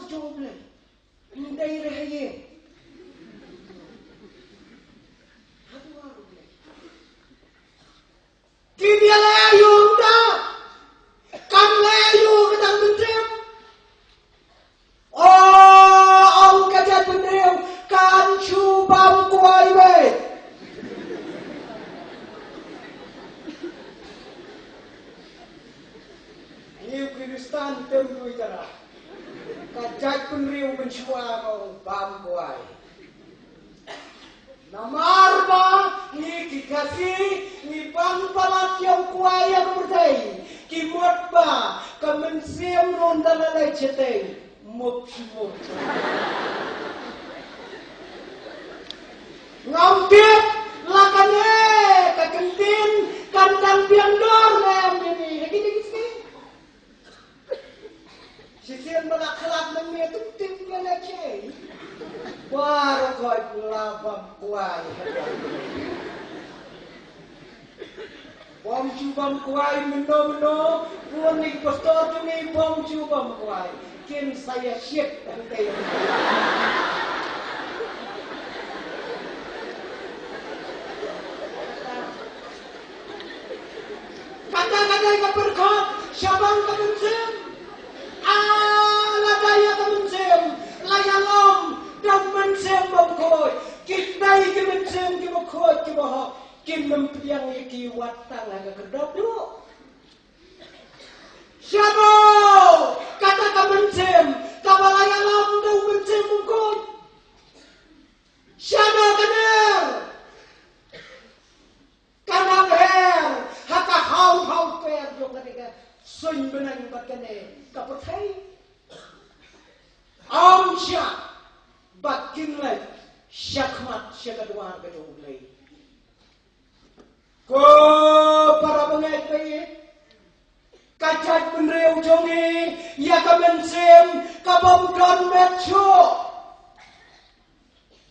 joble. Hindi rahaye. Kini layu dah. Kan layu ketang bendem. Oh, ông kajat bendem kan cubam kuai be. Ini Kristan temui cara. Kajat bendem mencua kau bam kuai. Namarba ni kikasi ni bang palat yang kuai yang berdai. Kimot ba kemensiam ronda lalai ceteng muk. Ngampit lakane kakentin kandang piandor nem ini gini. Sisian balak-balak nang tum lalai. Wah, koi pulabam kuai. Bom cubam kuai meno, puan ni pastor tu ni bom cubam kuai. Kin saya siap nanti. Kata-kata yang berkot, syabang kemencem. Ladaya kemencem, layalom. Dam mencem bangkoi, kita iki mencem ki bangkoi ki bahak, ki mempiang iki watang agak kedap dulu. Siapa? Kata ka mencem, kabalaya lam dam mencem bangkoi. Siapa kader? Kana ber, haka hau per jong ketika sun benang bakane kapotai. Amsya bakin lagi syakmat syakadwar gedung lagi. Ko para pengai bayi kajat penreu jongi ya kamensim kabom don metcho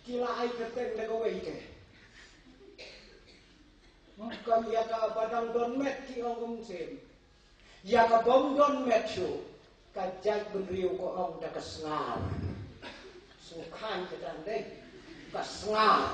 kila ai keteng legawai ke mukam ya ka badang don met ki ongum sim ya kabom don metcho kajat penreu ko ong da kesngar Sukhan kita ni, kesengah.